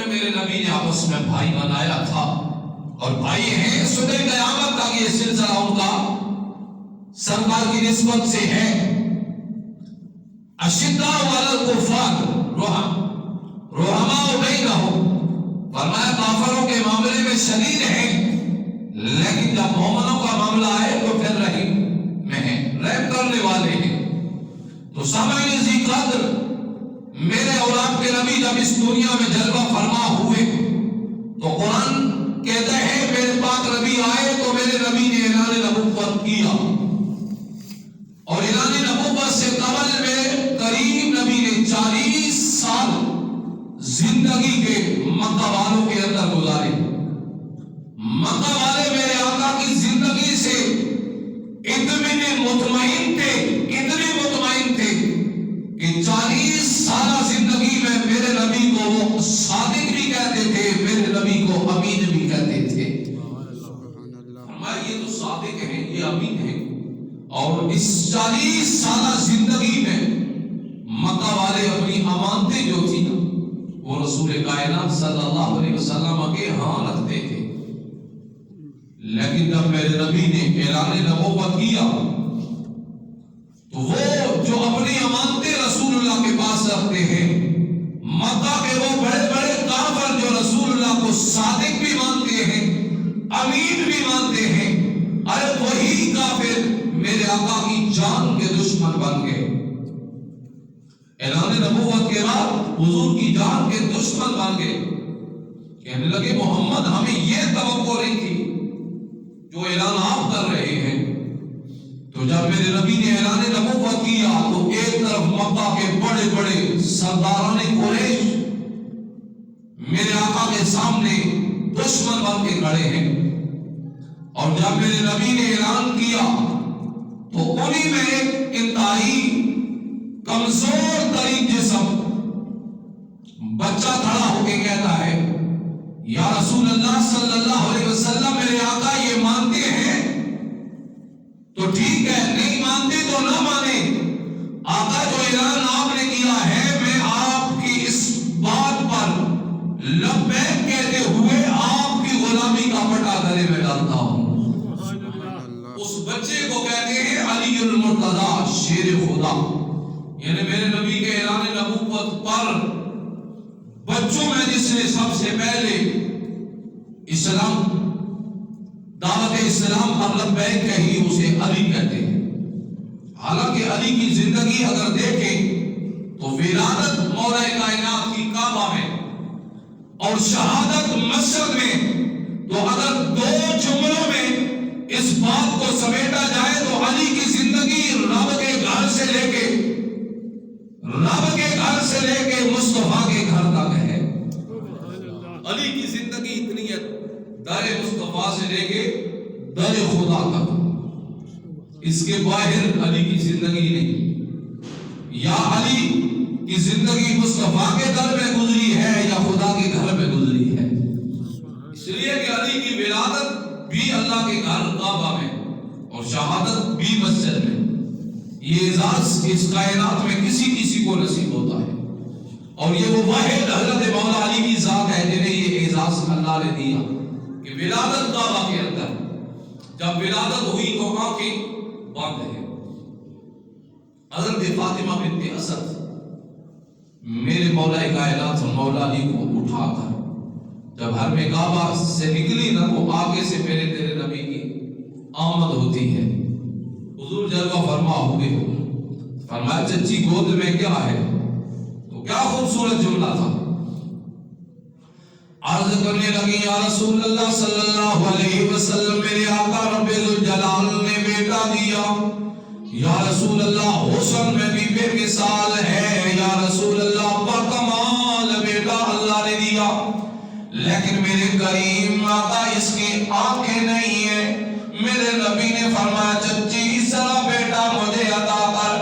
میں میرے نبی نے آپس میں بھائی بنایا تھا، اور بھائی ہیں صبح قیامت تک یہ سلسلہ ان کا سرکار کی نسبت سے ہے۔ اشداء علی الکفار رحماء بینہم، فرمایا کافروں کے معاملے میں شدید ہیں، لیکن جب مومنوں کا معاملہ آئے تو پھر رحیم میں ہیں، رحم کرنے والے ہیں۔ تو سامعین ذی قدر، میرے اور آپ کے نبی جب اس دنیا میں جلوہ فرما ہوئے تو قرآن کہتا ہے میرے پاک نبی آئے تو میرے نبی نے اعلان نبوت کیا، اور اعلان نبوت سے قبل میرے قریب نبی نے 40 سال زندگی کے مکہ والوں کے اندر گزارے۔ مکہ والے میرے آقا کی زندگی سے اتنے مطمئن تھے کہ 40 سالہ زندگی میں میرے نبی کو وہ صادق بھی کہتے تھے، میرے نبی کو امین بھی کہتے تھے۔ فرمایا یہ تو صادق ہیں، یہ امین ہیں۔ اور اس 40 سالہ زندگی میں مکہ والے اپنی امانتیں جو تھی نا وہ رسول کائنات صلی اللہ علیہ وسلم کے ہاں رکھتے تھے، لیکن جب میرے نبی نے اعلان نبوت کیا تو وہ جو اپنی امانتیں رسول اللہ کے پاس رکھتے ہیں، مکہ کے وہ بڑے بڑے کافر جو رسول اللہ کو صادق بھی مانتے ہیں، امین بھی مانتے ہیں، ارے وہی کافر میرے آقا کی جان کے دشمن بن گئے۔ اعلان نبوت کے بعد حضور کی جان کے دشمن بن گئے، کہنے لگے محمد ہمیں یہ توقع نہیں تھی جو اعلان آپ کر رہے ہیں۔ تو جب میرے نبی نے اعلان نبوت کیا تو ایک طرف مکہ کے بڑے بڑے سرداران قریش میرے آقا کے سامنے دشمن بن کے کھڑے ہیں، اور جب میرے نبی نے اعلان کیا تو انہی میں ایک انتہائی کمزور ترین جسم بچہ کھڑا ہو کے کہتا ہے یا رسول اللہ صلی اللہ علیہ وسلم میرے آقا یہ مانتے ہیں تو ٹھیک ہے، نہیں مانتے تو نہ مانے، آقا جو اعلان آپ نے کیا ہے میں آپ کی اس بات پر لبیک کہتے ہوئے آپ کی غلامی کا پٹا گلے میں ڈالتا ہوں۔ اس بچے کو کہتے ہیں علی المرتضی شیر خدا، یعنی میرے نبی کے اعلان نبوت پر بچوں میں جس نے سب سے پہلے اسلام دعوت اسلام پر لبیک کہی اسے علی کہتے ہیں۔ حالانکہ علی کی زندگی اگر دیکھیں تو ولادت مولا کائنات کی کعبہ میں اور شہادت مسجد میں، تو اگر دو جملوں میں اس بات کو سمیٹا جائے تو علی کی زندگی رب کے گھر سے لے کے مصطفیٰ کے گھر تک ہے۔ علی کی زندگی اتنی ہے، در مصطفیٰ سے لے کے در خدا تک، اس کے باہر علی کی زندگی نہیں۔ یا علی کی زندگی مصطفیٰ کے در میں گزری ہے یا خدا کے گھر میں گزری ہے، اس لیے کہ علی کی ولادت بھی اللہ کے گھر کعبہ میں اور شہادت بھی مسجد میں۔ یہ اعزاز اس کائنات میں کسی کو نصیب ہوتا ہے، اور یہ وہ واحد حضرت مولا علی کی ذات ہے جنہیں یہ اعزاز اللہ نے دیا کہ ولادت کعبہ کے اندر جب ولادت ہوئی تو آنکھیں بند ہیں۔ حضرت فاطمہ بنت اسد میرے مولا کائنات مولا علی کو اٹھا کر جب حرم کعبہ سے نکلی نہ تو آگے سے میرے تیرے نبی کی آمد ہوتی ہے، حضور جلوہ فرما ہوئے، فرمایا چچی گود میں کیا ہے؟ تو کیا خوبصورت جملہ تھا، عرض کرنے لگی یا رسول اللہ صلی اللہ علیہ وسلم میرے آقا رب الجلال نے بیٹا دیا، یا رسول اللہ حسن میں بھی بے مثال ہے، یا رسول اللہ بکمال بیٹا اللہ نے دیا، لیکن میرے کریم آقا اس کی آنکھیں نہیں ہیں۔ میرے نبی نے فرمایا چچی اس طرح بیٹا مجھے عطا کر۔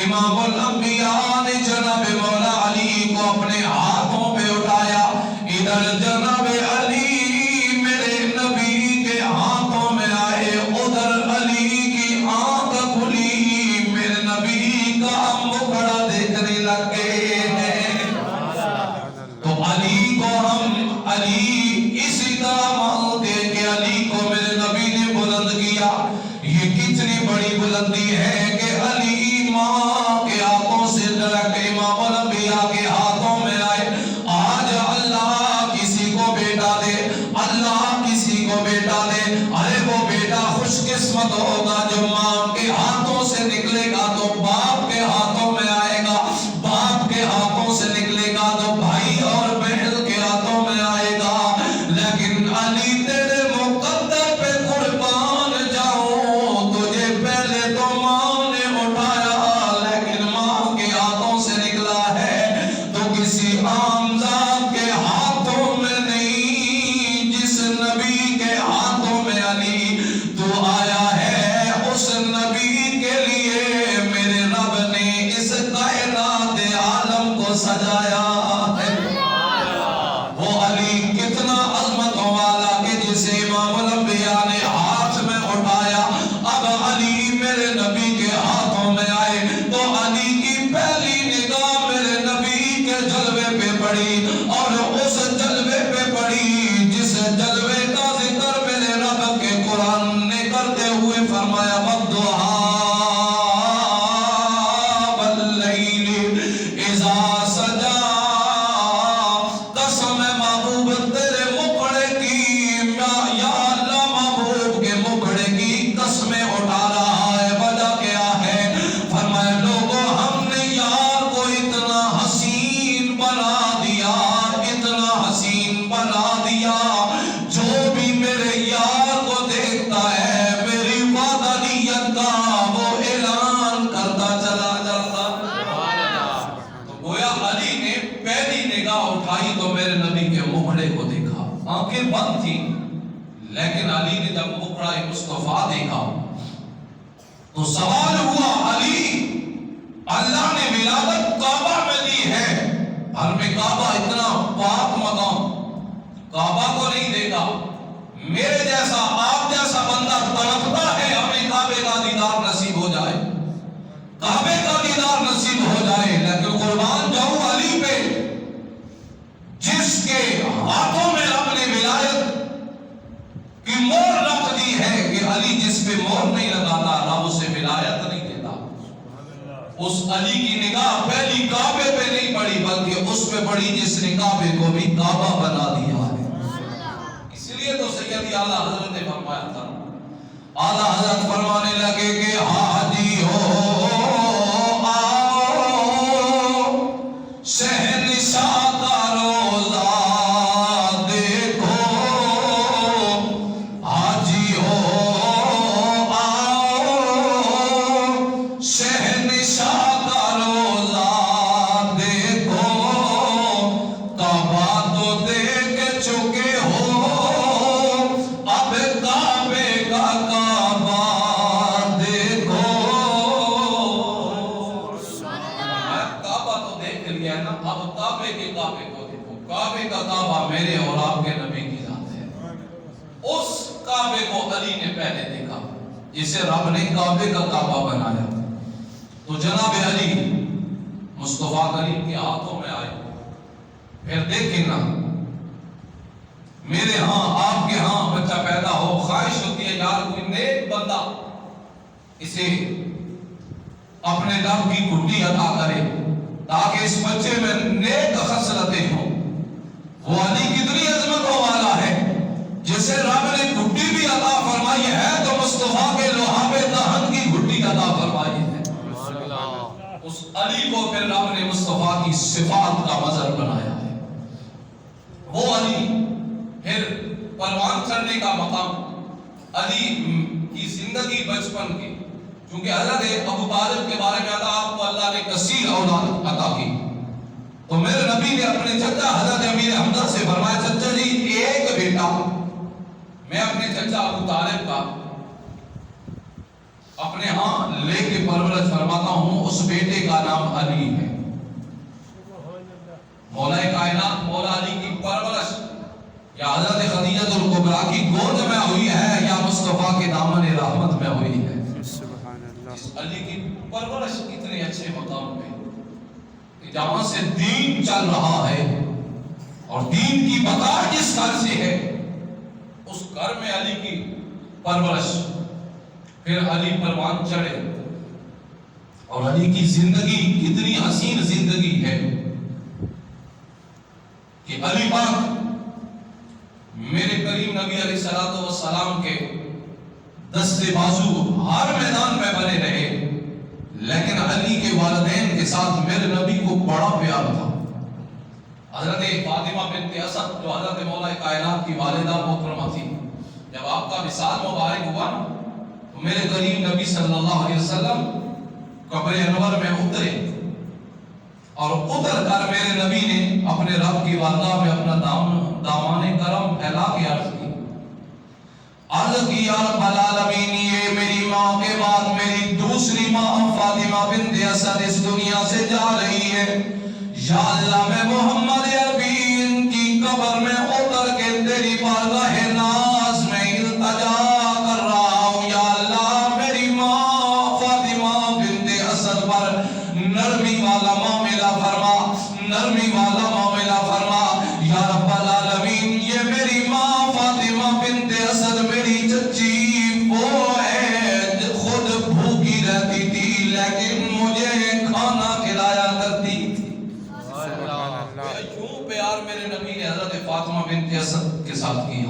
امام الانبیاء نے جناب مولا علی کو اپنے ہاتھوں پہ اٹھایا، ادھر جناب علی میرے نبی کے ہاتھوں میں آئے، ادھر علی کی آنکھ کھلی، میرے نبی کا مکھڑا دیکھنے لگے ہیں۔ تو علی کو ہم سجایا ہے۔ وہ علی کتنا عظمتوں والا کہ جسے امام الانبیاء نے ہاتھ میں اٹھایا، اب علی میرے نبی کے ہاتھوں میں آئے تو علی کی پہلی نگاہ میرے نبی کے جلوے پہ پڑی، اور اس جلوے پہ پڑی جس جلوے کا ذکر میرے رب کے قرآن نے کرتے ہوئے فرمایا وَالضُّحَىٰ وَاللَّيْلِ إِذَا سَجَىٰ۔ قسم ہے محبوب تیرے مکھڑے کی، یا اللہ محبوب کے مکھڑے کی قسمیں اٹھا رہا ہے، وجہ کیا ہے؟ فرمایا لوگوں ہم نے یار کو اتنا حسین بنا دیا، اتنا حسین بنا دیا، جو بھی میرے یار کو دیکھتا ہے میری وحدانیت کا وہ اعلان کرتا چلا جاتا۔ تو گویا علی نے پہلی نگاہ اٹھائی تو میرے نبی کے مکھڑے کو دیکھا، آنکھیں بند تھی، لیکن علی نے جب مکھڑا مصطفیٰ دیکھا تو سوال ہوا علی اللہ نے ولادت کعبہ میں دی ہے، حرم کعبہ اتنا پاک مقام، کعبہ کو نہیں دیکھا، میرے جیسا آپ جیسا بندہ تڑپتا ہے ہمیں کعبے کا دیدار نصیب ہو جائے، کعبے کا دیدار نصیب ہو جائے، لیکن قربان جاؤں علی پہ جس کے ہاتھوں میں رب نے ولایت کی مہر رکھ دی ہے کہ علی جس پہ مہر نہیں لگاتا رب اسے ولایت نہیں دیتا۔ اس علی کی نگاہ پہلی کعبے پہ نہیں پڑی بلکہ اس پہ پڑی جس نے کعبے کو بھی کعبہ بنا دیا ہے۔ اس لیے تو سیدی اعلیٰ حضرت نے فرمایا تھا، اعلیٰ حضرت فرمانے لگے کہ حاجی ہو آؤ شہنشاہ کا روزہ دیکھو، حاجی ہو آؤ شہنشاہ کا روزہ دیکھو، کعبہ تو دیکھ چکے ہو اب کعبے کا کعبہ دیکھو۔ کعبہ تو دیکھ لیا ہے نا، اب کعبے کے کعبے کو دیکھو، کعبے کا کعبہ میرے اور آپ کے نبی کی ذات ہے۔ اس کعبے کو علی نے پہلے دیکھا جسے رب نے کعبے کا کعبہ بنایا، تو جناب علی مصطفیٰ کریم کے ہاتھوں میں آئے۔ پھر دیکھیں نا میرے ہاں آپ کے ہاں بچہ پیدا ہو، خواہش ہوتی ہے یار کوئی نیک بندہ اسے اپنے رب کی گھٹی عطا کرے تاکہ اس بچے میں نیک خصلتیں ہوں۔ وہ علی کتنی عظمتوں والا ہے جسے رب نے گھٹی بھی عطا فرمائی ہے تو مصطفیٰ کے لوہاب دہن کی گھٹی عطا فرمائی ہے۔ اس علی کو پھر رب نے مصطفیٰ کی صفات کا مظہر بنایا ہے۔ وہ علی پھر پروان چڑھنے کا مقام، علی کی زندگی بچپن کی، چونکہ حضرت ابو طالب کے بارے میں آتا آپ کو اللہ نے کثیر اولاد عطا کی، تو میرے نبی نے اپنے چچا حضرت امیر حمزہ سے فرمایا چچا جی ایک بیٹا میں اپنے چچا ابو طالب کا اپنے ہاں لے کے پرورش فرماتا ہوں، اس بیٹے کا نام علی ہے۔ مولا کائنات مولا علی کی پرورش یا حضرت خدیجہ الکبریٰ کی گود میں ہوئی ہے یا مصطفیٰ کے دامن رحمت میں ہوئی ہے۔ اس علی کی پرورش اتنے اچھے مقام پہ کہ جہاں سے دین چل رہا ہے اور دین کی بقا جس گھر سے ہے اس گھر میں علی کی پرورش، پھر علی پروان چڑھے اور علی کی زندگی اتنی حسین زندگی ہے کہ علی پاک میرے کریم نبی علیہ السلام کے دستے بازو ہر میدان میں بنے رہے، لیکن علی کے والدین کے ساتھ میرے نبی کو بڑا پیار تھا۔ حضرت فاطمہ بنت اسد جو حضرت مولا کائنات کی والدہ محترمہ تھی، جب آپ کا وصال مبارک ہوا تو میرے کریم نبی صلی اللہ علیہ وسلم قبر انور میں اترے اور اتر کر میرے نبی نے اپنے رب کی والدہ میں اپنا دامان کرم پھیلا کے عرض کی یا رب العالمین، یہ میری ماں کے بعد میری دوسری ماں فاطمہ بنت اسد اس دنیا سے جا رہی ہے، یا اللہ میں محمد عربین کی قبر میں اتر کے تیری بارگاہ ناز میں التجا کر رہا ہوں. یا اللہ میری ماں فاطمہ بنت اسد پر نرمی والا معاملہ فرما, نرمی والا معاملہ فرما. یا رب العالمین یہ میری ماں فاطمہ بنت اسد میری چچی وہ ہے خود بھوکی رہتی تھی لیکن مجھے کھانا کھلایا کرتی تھی. یوں پیار میرے نبی نے حضرت فاطمہ بنت اسد کے ساتھ کیا.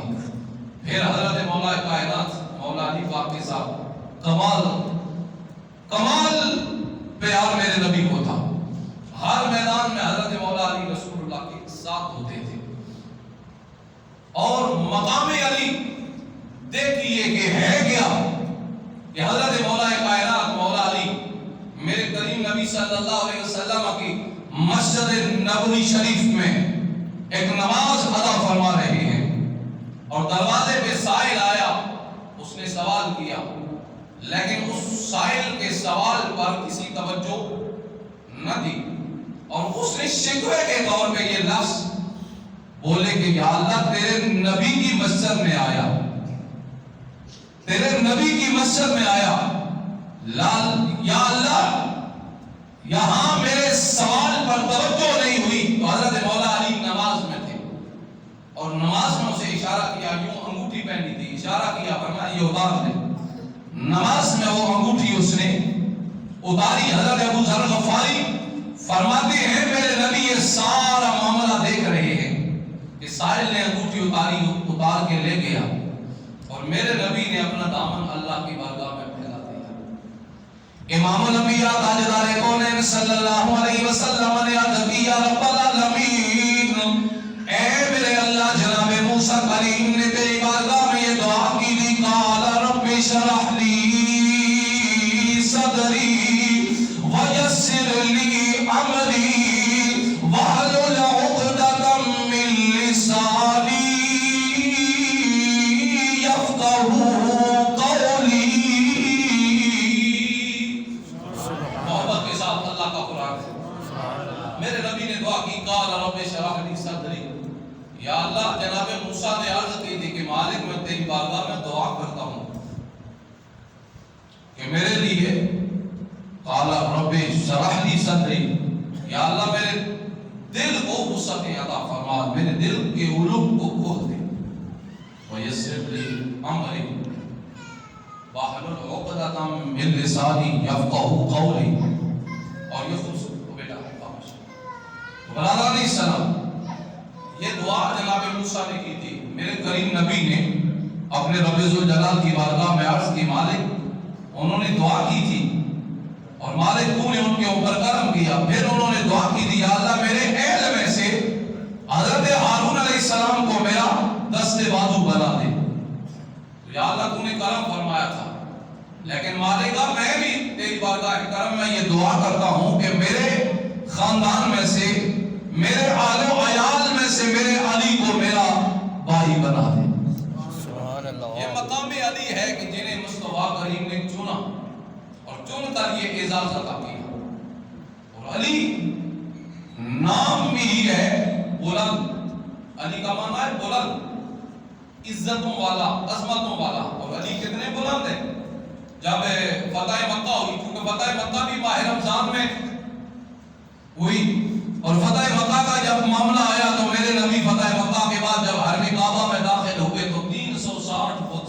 پھر حضرت مولا کائنات مولا علی پاک کے ساتھ کمال پیار میرے نبی کو تھا. ہر میدان میں حضرت مولا علی رسول اللہ کے ساتھ ہوتے تھے. اور مقام علی دیکھیے کہ ہے کیا کہ حضرت مولا کائنات مولا علی میرے کریم نبی صلی اللہ علیہ وسلم کی مسجد نبوی شریف میں ایک نماز ادا فرما رہے ہیں اور دروازے پہ سائل آیا. اس نے سوال کیا لیکن اس سائل کے سوال پر کسی توجہ نہ دی اور اس نے شکوے کے طور پہ یہ لفظ بولے کہ یا اللہ تیرے نبی کی مسجد میں آیا, تیرے نبی کی مسجد میں آیا, یا اللہ یہاں میرے سوال پر توجہ نہیں ہوئی. تو حضرت مولا علی نماز میں تھے اور نماز میں اسے اشارہ کیا, یوں انگوٹھی پہنی تھی, اشارہ کیا فرمایا یہ اتار دے. نماز میں وہ انگوٹھی اس نے اتاری. حضرت ابو ذر غفاری فرماتے ہیں میرے نبی یہ سارا معاملہ دیکھ رہے ہیں کہ سائل نے انگوٹھی اتار کے لے گیا اور میرے نبی نے اپنا دامن اللہ کی بارگاہ میں پھیلا دیا. امام الانبیاء تاجدار کونین صلی اللہ علیہ وسلم نے عرض کیا رب العالمین اے میرے اللہ جناب موسیٰ کریم نے تیری بارگاہ میں یہ دعا کی تھی قال رب اشرح لی صدری ویسر لی امری واحلل عقدۃ من لسانی یفقہوا قولی. محبت کے ساتھ اللہ کا قرآن ہے. میرے نبی نے دعا کی قال رب اشرح لی صدری. یا اللہ جناب موسیٰ نے عرض کی تھی کہ مالک میں تیری بارگاہ میں دعا کرتا ہوں کہ میرے لیے قال رب اشرح لی صدری, یا اللہ میرے دل کو وسعت عطا فرما, میرے دل کے علوم کو کھول دے. ویسر لی امری واحلل عقدۃ من لسانی یفقہوا قولی. اور یہ خوبصورت بیٹا ہے برادران اسلام, یہ دعا جناب موسیٰ نے کی تھی. میرے کریم نبی نے اپنے رب ذوالجلال کی بارگاہ میں عرض کی مالک انہوں نے دعا کی تھی اور مالک تو نے ان کے اوپر کرم کیا. پھر انہوں نے دعا کی تھی یا اللہ میرے اہل میں سے حضرت ہارون علیہ السلام کو میرا دست بازو بنا دے. تو یا اللہ تو نے کرم فرمایا تھا لیکن مالکہ میں بھی تیری بارگاہ کرم میں یہ دعا کرتا ہوں کہ میرے خاندان میں سے میرے آل و عیال میں سے میرے علی کو میرا بھائی بنا دے. یہ مقام علی ہے کہ جنہیں مصطفیٰ کریم نے چنا اور چن کر یہ اعزاز عطا کیا. اور علی نام بھی ہے بلند. علی کا معنی ہے بلند, عزتوں والا, عظمتوں والا. اور علی کتنے بلند ہیں. جب فتح مکہ ہوئی, کیونکہ فتح مکہ بھی ماہ رمضان میں ہوئی اور فتح مکہ کا جب معاملہ آیا تو میرے نبی فتح مکہ کے بعد جب حرم کعبہ میں داخل ہوئے تو 360 فٹ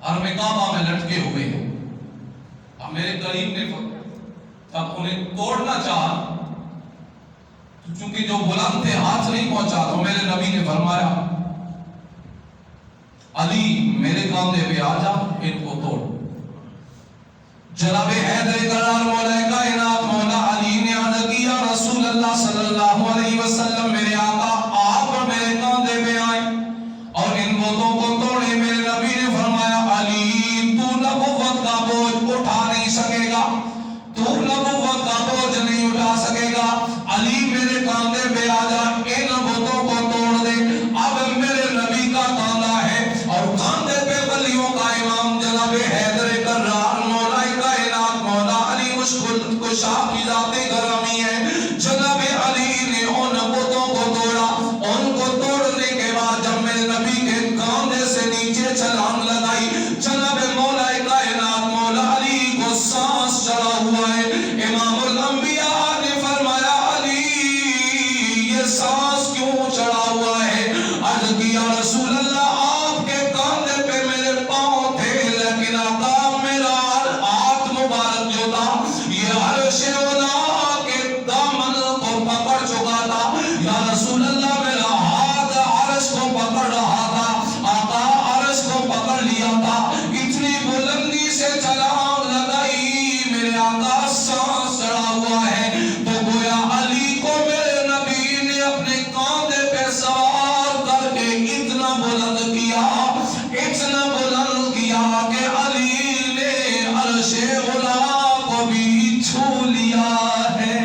حرم کعبہ میں لٹکے ہوئے ہیں. اب میرے کریم نے جب انہیں توڑنا چاہا تو چونکہ جو بلند تھے ہاتھ نہیں پہنچا تو میرے نبی نے فرمایا علی میرے کاندھے پہ آ جا ان کو توڑ. جناب حیدر کرار مولا کائنات مولا علی نے عرض کیا رسول اللہ صلی اللہ علیہ وسلم میرے آقا آپ میرے کاندھے پہ آئیں اور ان بتوں کو توڑے. میرے نبی نے فرمایا علی تو نبوت کا بوجھ اٹھا نہیں سکے گا, تو نبوت کا بوجھ نہیں اٹھا سکے گا. علی میرے کاندھے پہ آ جا, ان بتوں کو توڑ دے. اب میرے نبی کا کاندھا ہے اور کاندھے پہ ولیوں کا امام جناب حیدر کرار کشا کی ذات گرامی ہے. جناب علی یا رسول اللہ میرا ہاتھ عرش کو پکڑ رہا تھا، آقا عرش کو پکڑ لیا تھا، اتنی بلندی سے چھلانگ لگائی، میرے آقا سانس چڑھا ہوا ہے، تو گویا علی کو میرے نبی نے اپنے کاندھے پہ سوار کر کے اتنا بلند کیا، اتنا بلند کیا کہ علی نے عرش علا کو بھی چھو لیا ہے۔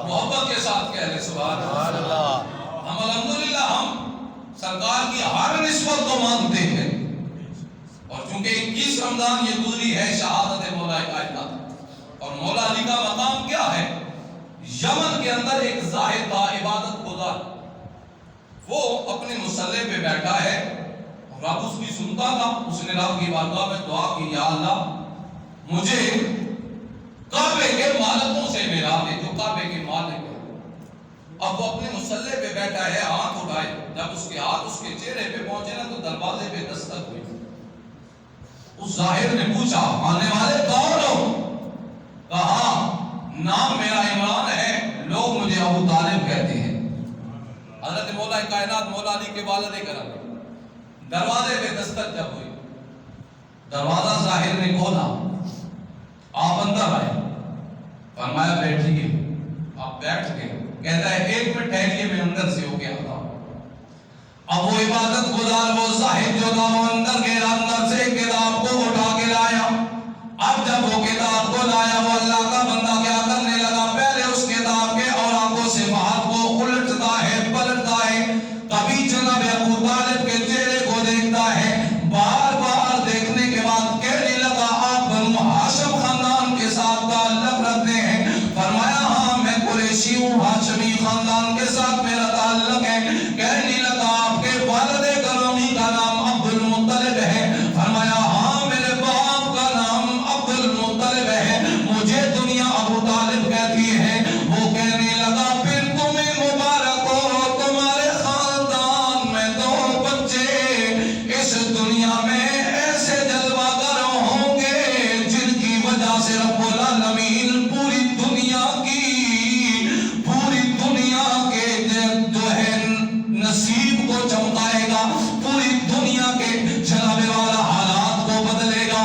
محبت کے ساتھ کہہ رہے سبحان اللہ۔ ہم الحمدللہ ہم سرکار کی ہر نسبت کو مانتے ہیں، اور چونکہ 21 رمضان یہ گزری ہے شہادت مولا کائنات، اور مولا علی کا مقام کیا ہے؟ یمن کے اندر ایک زاہد تھا، عبادت گزار، وہ اپنے مصلی پہ بیٹھا ہے، رب اس کی سنتا تھا، اس نے رب کی بارگاہ میں دعا کی، یا اللہ مجھے کعبے کے مالکوں سے ملا دے، جو کعبے کے مالک ہیں۔ اب وہ اپنے مصلی پہ بیٹھا ہے، ہاتھ اٹھائے، جب اس کے ہاتھ اس کے چہرے پہ پہنچے نا تو دروازے پہ دستک ہوئی۔ اس ظاہر نے پوچھا آنے والے کون ہو؟ کہا نام میرا عمران ہے، لوگ مجھے ابو طالب کہتے ہیں۔ حضرت مولا کائنات مولا علی کے والد کرم دروازے پہ دستک جب ہوئی، دروازہ ظاہر نے کھولا، آپ اندر آئے، فرمایا بیٹھیے، آپ بیٹھ گئے، کہتا ہے 1 منٹ ٹھہریے میں اندر سے ہو کے آتا ہوں۔ اب وہ عبادت گزار وہ زاہد جو تھا وہ اندر گیا، اندر سے کتاب کو اٹھا کے لایا۔ اب جب وہ کتاب کو لایا وہ اللہ کا بندہ کیا کرنے لگا، پہلے اس کتاب کے اور آنکھوں سے بات کو الٹتا ہے پلٹتا ہے، کبھی جناب ابو طالب کے چہرے کو دیکھتا ہے، بار بار دیکھنے کے بعد کہنے لگا آپ بنو ہاشم خاندان کے ساتھ تعلق رکھتے ہیں؟ فرمایا ہاں میں قریشی ہوں، ہاشمی خاندان کے ساتھ میرا تعلق ہے۔ کہنے لگا آپ کے والد گرامی کا نام عبد المطلب ہے؟ فرمایا ہاں میرے باپ کا نام عبد المطلب ہے، مجھے دنیا ابو طالب کہتی ہے۔ وہ کہنے لگا پھر تمہیں مبارک ہو، تمہارے خاندان میں 2 بچے اس دنیا میں ایسے جلوہ گر ہوں گے جن کی وجہ سے رب العالمین پوری دنیا کے جو ہے نصیب کو چمکائے گا، پوری دنیا کے جناب والا حالات کو بدلے گا۔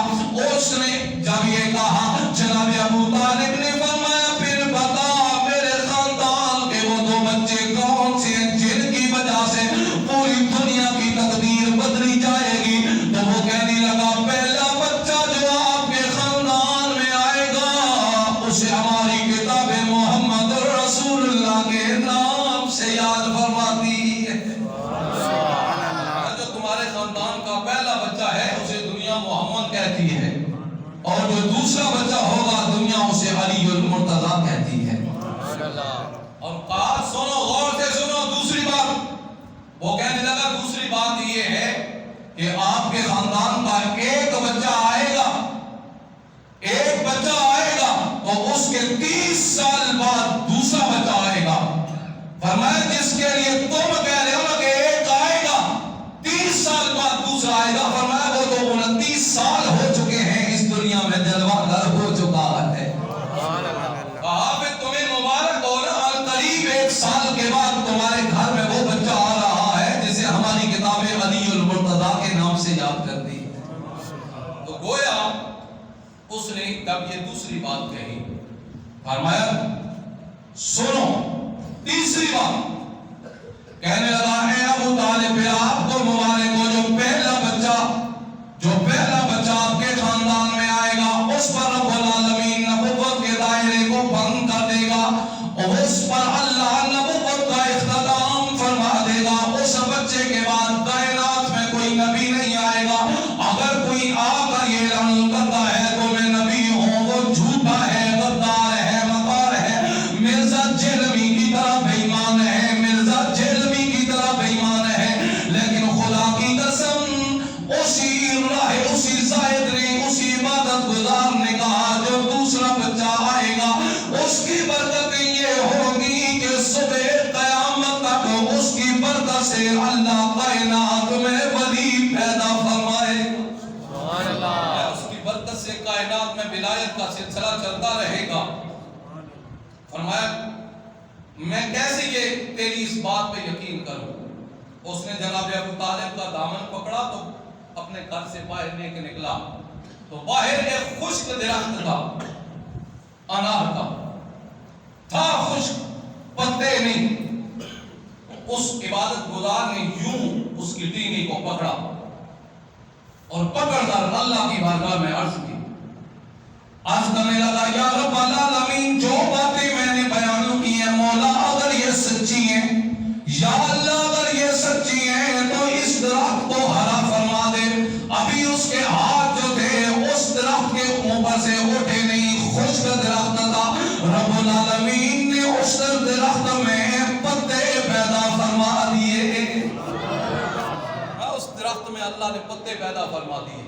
اس نے جب یہ کہا جناب ابو طالب نے فرمایا پھر بتا میرے خاندان کے وہ 2 بچے کون سے ہیں جن کی وجہ سے پوری دنیا کی تقدیر بدلی جائے گی؟ تو وہ کہنے لگا پہلا بچہ جو آپ کے خاندان میں آئے گا اسے ہماری کتاب محمد رسول اللہ کے نام سے یاد فرماتی ہے۔ جو تمہارے خاندان کا پہلا بچہ ہے اسے دنیا محمد کہتی ہے، اور جو دوسرا بچہ ہوگا دنیا اسے علی المرتضیٰ کہتی ہے۔ اور کہا سنو غور سے سنو دوسری بات، وہ کہنے لگا دوسری بات یہ ہے کہ آپ کے خاندان کا ایک بچہ آئے گا، ایک بچہ آئے گا تو اس کے 30 سال بعد دوسرا بچہ آئے گا۔ فرمایا جس کے لیے تم کہہ رہے ہو کہ ایک آئے گا 30 سال بعد دوسرا آئے گا، فرمایا وہ تو 29 سال ہو چکے ہیں اس دنیا میں جلوہ گر ہو چکا ہے۔ کہا پھر تمہیں مبارک ہو نا، قریب 1 سال کے بعد تمہارے گھر میں وہ بچہ آ رہا ہے جسے ہماری کتاب علی المرتضیٰ کے نام سے یاد کرتی ہے۔ تو گویا اس نے جب یہ دوسری بات کہی فرمایا سنو تیسری بات، کہنے لگا اے ابو طالب آپ کو مبارک ہو، جو پہلا بچہ آپ کے خاندان میں آئے گا اس پر رب العالمین نبوت کے دائرے کو بند کر دے گا، اور اس پر اللہ نبوت کا اختتام فرما دے گا۔ اس بچے کے بعد کائنات میں کوئی نبی نہیں آئے گا، اگر کوئی آ کر یہ اعلان کرتا ہے تو میں نبی ہوں وہ جھوٹا ہے، غدار ہے، مکار ہے، مرزا جہلمی کی طرح بے ایمان ہے، مرزا جہلمی کی طرح بے ایمان ہے۔ لیکن خدا کی قسم اسی زاہد نے اسی عبادت گزار نے کہا جو دوسرا بچہ آئے گا اس کی برکت یہ ہوگی کہ صبح قیامت تک اس کی برکت سے اللہ کائنات میں ولی پیدا فرمائے گا، اس کی برکت سے کائنات میں ولایت کا سلسلہ چلتا رہے گا۔ فرمایا میں کیسے یہ تیری اس بات پہ یقین کروں؟ اس نے جناب ابو طالب کا دامن پکڑا تو اپنے گھر سے باہر لے کے نکلا تو باہر ایک خشک درخت تھا، انار کا تھا، خشک، پتے نہیں۔ اس عبادت گزار نے یوں اس کی ٹینی کو پکڑا اور پکڑ کر اللہ کی بارگاہ میں عرض کی، عرض کرنے لگا، یا رب العالمین، جو باتیں میں نے بیان کی ہیں مولا، اگر یہ سچی ہیں، یا اللہ اگر یہ سچی ہیں تو اس درخت کو ہرا فرما دے۔ ابھی اس کے ہاتھ جو تھے اس درخت کے اوپر سے اٹھے نہیں، خشک درخت تھا۔ رب العالمین نے اس درخت میں پتے پیدا فرما دیے، اس درخت میں اللہ نے پتے پیدا فرما دیے۔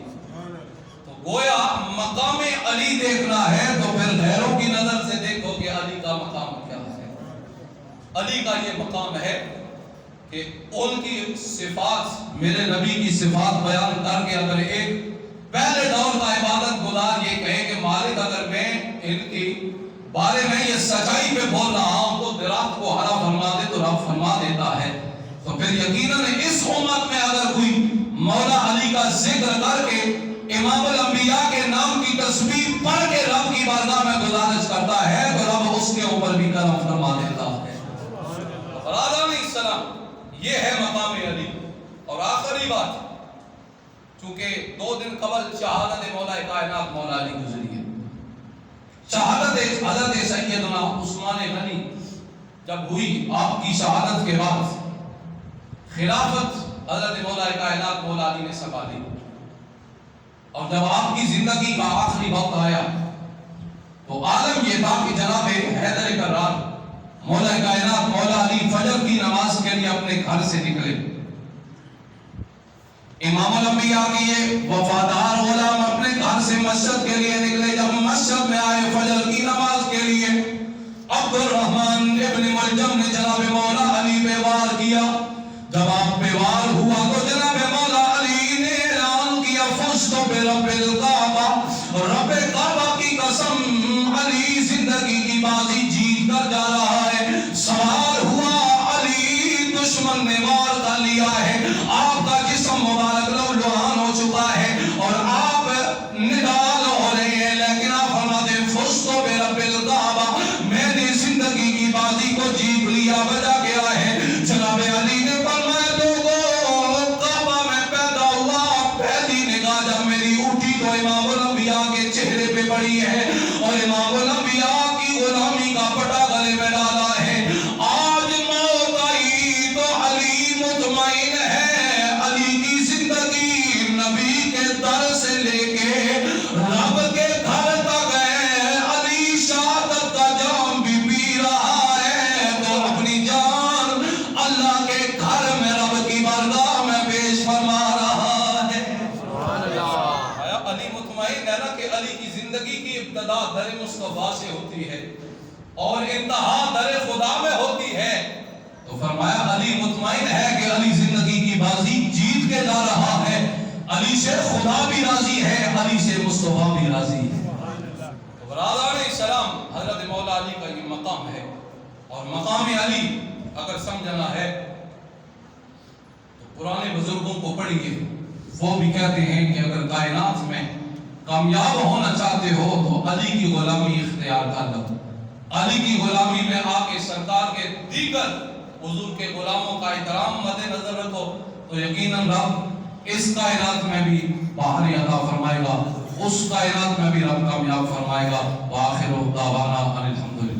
تو گویا مقام علی دیکھنا ہے تو پھر غیروں کی نظر سے دیکھو کہ علی کا مقام کیا ہے۔ علی کا یہ مقام ہے کہ ان کی صفات، میرے نبی کی صفات بیان کر کے اگر ایک پہلے دور کا عبادت گزار یہ کہے کہ مالک اگر میں ان کی بارے میں یہ سچائی پہ بول رہا ہوں تو درخت کو ہرا فرما دے تو رب فرما دیتا ہے، تو پھر یقیناً اس امت میں اگر کوئی مولا علی کا ذکر کر کے امام الانبیاء کے نام کی تسبیح پڑھ کے رب کی بارگاہ میں گزارش کرتا ہے تو رب اس کے اوپر بھی کرم فرما دیتا ہے۔ آدم علیہ السلام، یہ ہے مقام علی۔ اور آخری بات، چونکہ 2 دن قبل شہادت مولا کائنات مولا علی گزری ہے، شہادت حضرت سیدنا عثمان غنی جب ہوئی، آپ کی شہادت کے بعد خلافت حضرت مولا کائنات مولا علی نے سنبھالی، اور جب آپ کی زندگی کا آخری وقت آیا تو عالم یہ تھا کہ جناب حیدر کرار مولا کائنات مولا علی فجر کی نماز کے لیے اپنے گھر سے نکلے۔ امام الانبیاء کی یہ وفادار غلام اپنے گھر سے مسجد کے لیے نکلے، جب مسجد میں آئے فجر کی نماز کے لیے، عبد الرحمن ابن ملجم نے جناب مولا علی پہ وار کیا۔ جب آپ پہ وار ہوا تو جناب مولا علی نے اعلان کیا، فزت برب الکعبہ، رب کعبہ کی قسم علی زندگی کی بازی جیت کر جا رہا ہے۔ سوار ہوا علی، دشمن نے وار کر لیا ہے، آپ کا جسم مبارک لہولہان ہو چکا ہے اور آپ نڈال ہو رہے ہیں، لیکن آپ فرماتے ہیں فزت برب الکعبہ، میں نے زندگی کی بازی کو جیت لیا۔ وجہ کیا ہے؟ جناب علی نے فرمایا، لوگوں کعبہ میں پیدا ہوا، پہلی نگاہ جب میری اٹھی تو امام الانبیاء کے چہرے پہ پڑی ہے اور امام الانبیاء کی غلامی کا پٹا گلے میں ڈالا ہے۔ آج موت آئی تو علی مطمئن ہے، علی کی زندگی نبی کے در سے لے کے رب کے گھر تک ہے، علی شہادت کا جام بھی پی رہا ہے تو اپنی جان اللہ کے گھر میں رب کی بارگاہ میں پیش فرما رہا ہے۔ علی مطمئن ہے نا کہ علی کی زندگی کی ابتدا در مصطفیٰ سے ہوتی ہے اور انتہا در خدا میں ہوتی ہے، تو فرمایا علی مطمئن ہے کہ علی زندگی کی بازی جیت کے جا رہا ہے، علی سے خدا بھی راضی ہے، علی سے مصطفیٰ بھی راضی ہے۔ برادران اسلام، حضرت مولا علی کا یہ مقام ہے، اور مقام علی اگر سمجھنا ہے تو پرانے بزرگوں کو پڑھیے، وہ بھی کہتے ہیں کہ اگر کائنات میں کامیاب ہونا چاہتے ہو تو علی کی غلامی اختیار کر لو، علی کی غلامی میں آ کے سرکار کے دیگر حضور کے غلاموں کا احترام مد نظر رکھو تو یقیناً رب اس کائنات میں بھی بہاری عطا فرمائے گا، اس کائنات میں بھی رب کامیاب فرمائے گا۔ وآخر دعوانا ان الحمدللہ۔